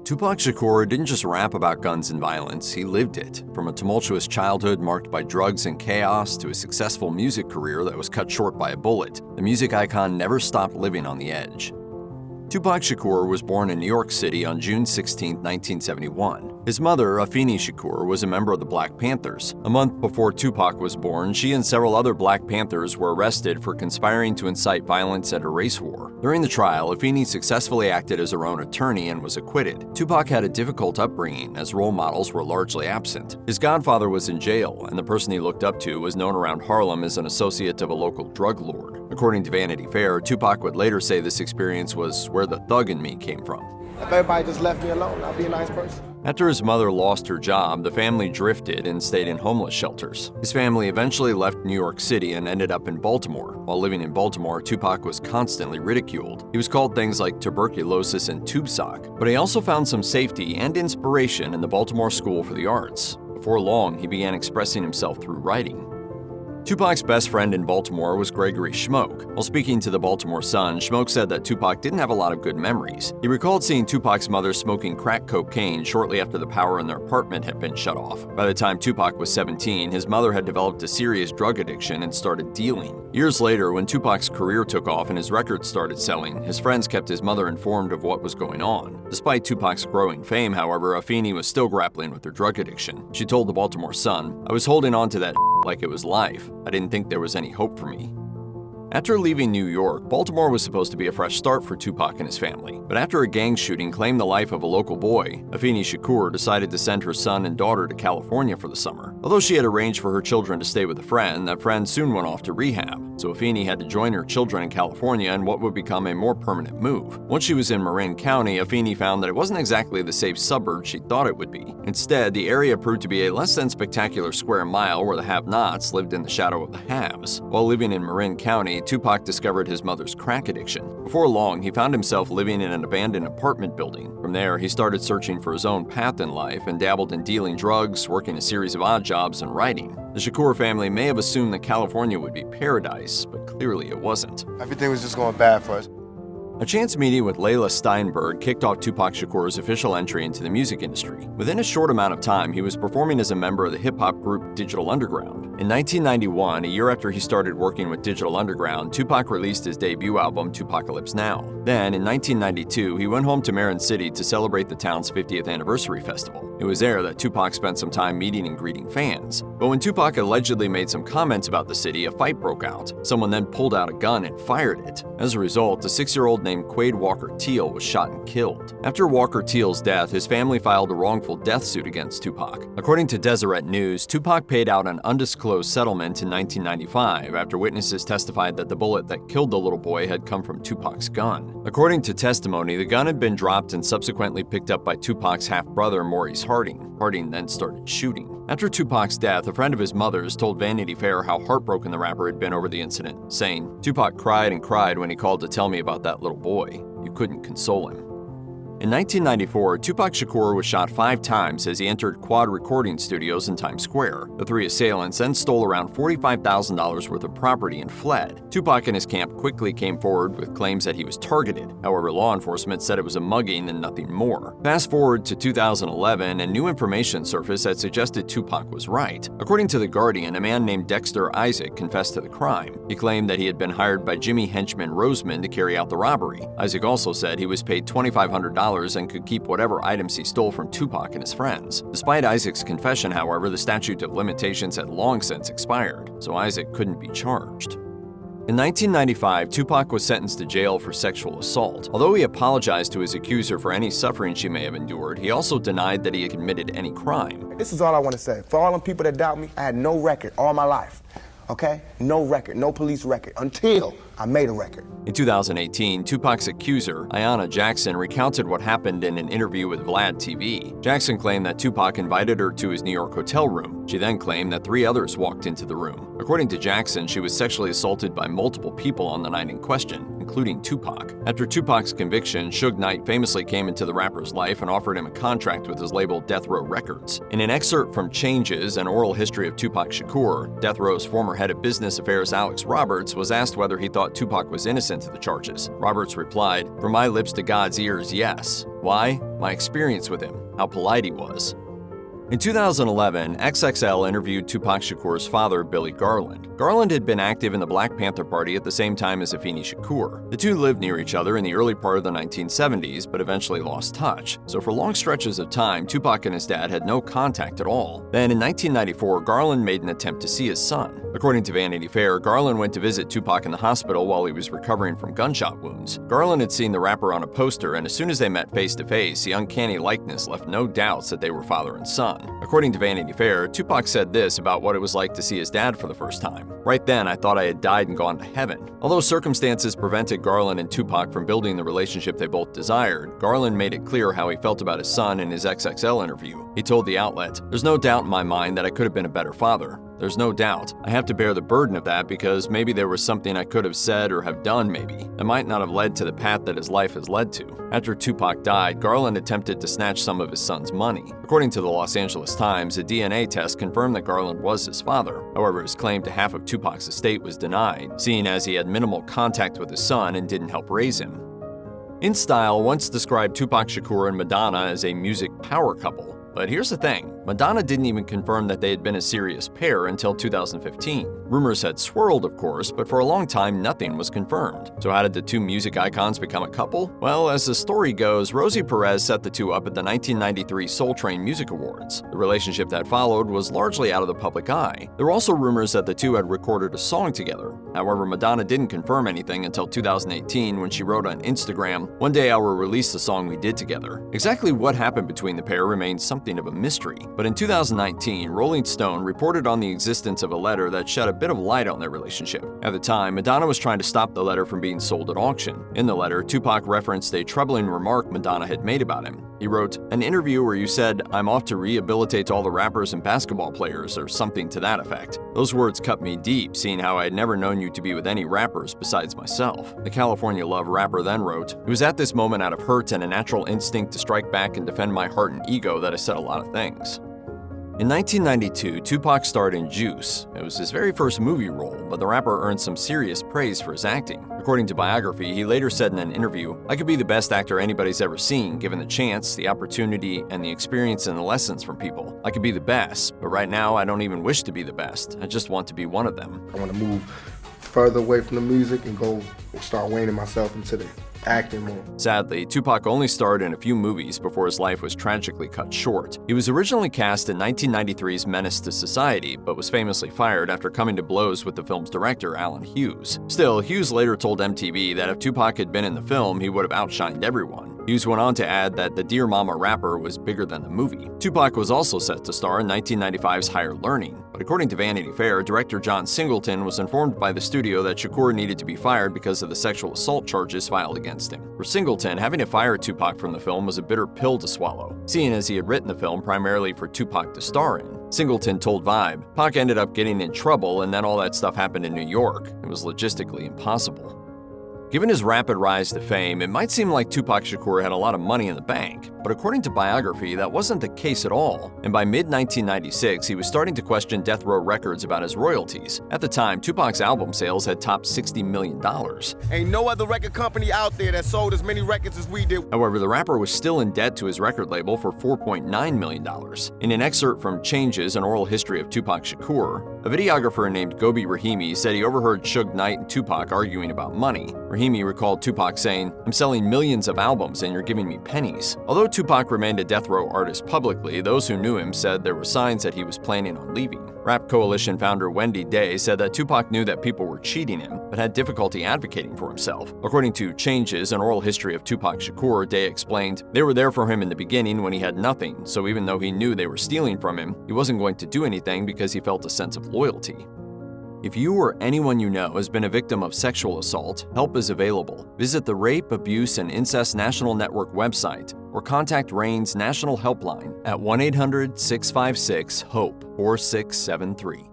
Tupac Shakur didn't just rap about guns and violence, he lived it. From a tumultuous childhood marked by drugs and chaos to a successful music career that was cut short by a bullet, the music icon never stopped living on the edge. Tupac Shakur was born in New York City on June 16, 1971. His mother, Afeni Shakur, was a member of the Black Panthers. A month before Tupac was born, she and several other Black Panthers were arrested for conspiring to incite violence at a race war. During the trial, Afeni successfully acted as her own attorney and was acquitted. Tupac had a difficult upbringing, as role models were largely absent. His godfather was in jail, and the person he looked up to was known around Harlem as an associate of a local drug lord. According to Vanity Fair, Tupac would later say this experience was where the thug in me came from. If everybody just left me alone, I'd be a nice person. After his mother lost her job, the family drifted and stayed in homeless shelters. His family eventually left New York City and ended up in Baltimore. While living in Baltimore, Tupac was constantly ridiculed. He was called things like tuberculosis and tube sock, but he also found some safety and inspiration in the Baltimore School for the Arts. Before long, he began expressing himself through writing. Tupac's best friend in Baltimore was Gregory Smoke. While speaking to the Baltimore Sun, Smoke said that Tupac didn't have a lot of good memories. He recalled seeing Tupac's mother smoking crack cocaine shortly after the power in their apartment had been shut off. By the time Tupac was 17, his mother had developed a serious drug addiction and started dealing. Years later, when Tupac's career took off and his records started selling, his friends kept his mother informed of what was going on. Despite Tupac's growing fame, however, Afeni was still grappling with her drug addiction. She told the Baltimore Sun, "I was holding on to that like it was life. I didn't think there was any hope for me." After leaving New York, Baltimore was supposed to be a fresh start for Tupac and his family. But after a gang shooting claimed the life of a local boy, Afeni Shakur decided to send her son and daughter to California for the summer. Although she had arranged for her children to stay with a friend, that friend soon went off to rehab. So Afeni had to join her children in California in what would become a more permanent move. Once she was in Marin County, Afeni found that it wasn't exactly the safe suburb she thought it would be. Instead, the area proved to be a less than spectacular square mile where the have-nots lived in the shadow of the haves. While living in Marin County, Tupac discovered his mother's crack addiction. Before long, he found himself living in an abandoned apartment building. From there, he started searching for his own path in life and dabbled in dealing drugs, working a series of odd jobs, and writing. The Shakur family may have assumed that California would be paradise, but clearly it wasn't. Everything was just going bad for us. A chance meeting with Layla Steinberg kicked off Tupac Shakur's official entry into the music industry. Within a short amount of time, he was performing as a member of the hip-hop group Digital Underground. In 1991, a year after he started working with Digital Underground, Tupac released his debut album, Tupacalypse Now. Then, in 1992, he went home to Marin City to celebrate the town's 50th anniversary festival. It was there that Tupac spent some time meeting and greeting fans. But when Tupac allegedly made some comments about the city, a fight broke out. Someone then pulled out a gun and fired it. As a result, a 6-year-old named Qa'id Walker-Teal was shot and killed. After Walker-Teal's death, his family filed a wrongful death suit against Tupac. According to Deseret News, Tupac paid out an undisclosed settlement in 1995 after witnesses testified that the bullet that killed the little boy had come from Tupac's gun. According to testimony, the gun had been dropped and subsequently picked up by Tupac's half-brother Maurice Harding. Harding then started shooting. After Tupac's death, a friend of his mother's told Vanity Fair how heartbroken the rapper had been over the incident, saying, "Tupac cried and cried when he called to tell me about that little boy. You couldn't console him." In 1994, Tupac Shakur was shot 5 times as he entered Quad recording studios in Times Square. The 3 assailants then stole around $45,000 worth of property and fled. Tupac and his camp quickly came forward with claims that he was targeted. However, law enforcement said it was a mugging and nothing more. Fast forward to 2011, and new information surfaced that suggested Tupac was right. According to The Guardian, a man named Dexter Isaac confessed to the crime. He claimed that he had been hired by Jimmy henchman Roseman to carry out the robbery. Isaac also said he was paid $2,500 and could keep whatever items he stole from Tupac and his friends. Despite Isaac's confession, however, the statute of limitations had long since expired, so Isaac couldn't be charged. In 1995, Tupac was sentenced to jail for sexual assault. Although he apologized to his accuser for any suffering she may have endured, he also denied that he had committed any crime. This is all I want to say. For all them people that doubt me, I had no record all my life. Okay? No record, no police record, until I made a record. In 2018, Tupac's accuser, Ayanna Jackson, recounted what happened in an interview with Vlad TV. Jackson claimed that Tupac invited her to his New York hotel room. She then claimed that 3 others walked into the room. According to Jackson, she was sexually assaulted by multiple people on the night in question, including Tupac. After Tupac's conviction, Suge Knight famously came into the rapper's life and offered him a contract with his label Death Row Records. In an excerpt from Changes, an oral history of Tupac Shakur, Death Row's former head of business affairs Alex Roberts was asked whether he thought thought Tupac was innocent of the charges. Roberts replied, "From my lips to God's ears, yes. Why? My experience with him, how polite he was." In 2011, XXL interviewed Tupac Shakur's father, Billy Garland. Garland had been active in the Black Panther Party at the same time as Afeni Shakur. The two lived near each other in the early part of the 1970s, but eventually lost touch. So for long stretches of time, Tupac and his dad had no contact at all. Then in 1994, Garland made an attempt to see his son. According to Vanity Fair, Garland went to visit Tupac in the hospital while he was recovering from gunshot wounds. Garland had seen the rapper on a poster, and as soon as they met face to face, the uncanny likeness left no doubts that they were father and son. According to Vanity Fair, Tupac said this about what it was like to see his dad for the first time. "Right then, I thought I had died and gone to heaven." Although circumstances prevented Garland and Tupac from building the relationship they both desired, Garland made it clear how he felt about his son in his XXL interview. He told the outlet, "There's no doubt in my mind that I could have been a better father. There's no doubt. I have to bear the burden of that because maybe there was something I could have said or have done maybe that might not have led to the path that his life has led to." After Tupac died, Garland attempted to snatch some of his son's money. According to the Los Angeles Times, a DNA test confirmed that Garland was his father. However, his claim to half of Tupac's estate was denied, seeing as he had minimal contact with his son and didn't help raise him. InStyle once described Tupac Shakur and Madonna as a music power couple. But here's the thing, Madonna didn't even confirm that they had been a serious pair until 2015. Rumors had swirled, of course, but for a long time nothing was confirmed. So how did the two music icons become a couple? Well, as the story goes, Rosie Perez set the two up at the 1993 Soul Train Music Awards. The relationship that followed was largely out of the public eye. There were also rumors that the two had recorded a song together. However, Madonna didn't confirm anything until 2018 when she wrote on Instagram, "One day I will release the song we did together." Exactly what happened between the pair remains something of a mystery. But in 2019, Rolling Stone reported on the existence of a letter that shed a bit of light on their relationship. At the time, Madonna was trying to stop the letter from being sold at auction. In the letter, Tupac referenced a troubling remark Madonna had made about him. He wrote, "An interview where you said, 'I'm off to rehabilitate all the rappers and basketball players,' or something to that effect. Those words cut me deep, seeing how I had never known you to be with any rappers besides myself." The California Love rapper then wrote, "It was at this moment out of hurt and a natural instinct to strike back and defend my heart and ego that I said a lot of things." In 1992, Tupac starred in Juice. It was his very first movie role, but the rapper earned some serious praise for his acting. According to biography, he later said in an interview, "I could be the best actor anybody's ever seen, given the chance, the opportunity, and the experience and the lessons from people. I could be the best, but right now I don't even wish to be the best. I just want to be one of them." I want to move further away from the music and go start waning myself into the acting more. Sadly, Tupac only starred in a few movies before his life was tragically cut short. He was originally cast in 1993's Menace to Society, but was famously fired after coming to blows with the film's director, Alan Hughes. Still, Hughes later told MTV that if Tupac had been in the film, he would have outshined everyone. Hughes went on to add that the Dear Mama rapper was bigger than the movie. Tupac was also set to star in 1995's Higher Learning, but according to Vanity Fair, director John Singleton was informed by the studio that Shakur needed to be fired because of the sexual assault charges filed against him. For Singleton, having to fire Tupac from the film was a bitter pill to swallow, seeing as he had written the film primarily for Tupac to star in. Singleton told Vibe, "Pac ended up getting in trouble and then all that stuff happened in New York. It was logistically impossible." Given his rapid rise to fame, it might seem like Tupac Shakur had a lot of money in the bank, but according to biography, that wasn't the case at all. And by mid-1996, he was starting to question Death Row Records about his royalties. At the time, Tupac's album sales had topped $60 million. Ain't no other record company out there that sold as many records as we did. However, the rapper was still in debt to his record label for $4.9 million. In an excerpt from Changes, an oral history of Tupac Shakur, a videographer named Gobi Rahimi said he overheard Suge Knight and Tupac arguing about money. Rahimi recalled Tupac saying, "I'm selling millions of albums and you're giving me pennies." Although Tupac remained a Death Row artist publicly, those who knew him said there were signs that he was planning on leaving. Rap Coalition founder Wendy Day said that Tupac knew that people were cheating him, but had difficulty advocating for himself. According to Changes, an oral history of Tupac Shakur, Day explained, "They were there for him in the beginning when he had nothing, so even though he knew they were stealing from him, he wasn't going to do anything because he felt a sense of loyalty." If you or anyone you know has been a victim of sexual assault, help is available. Visit the Rape, Abuse, and Incest National Network website or contact RAIN's National Helpline at 1-800-656-HOPE-4673.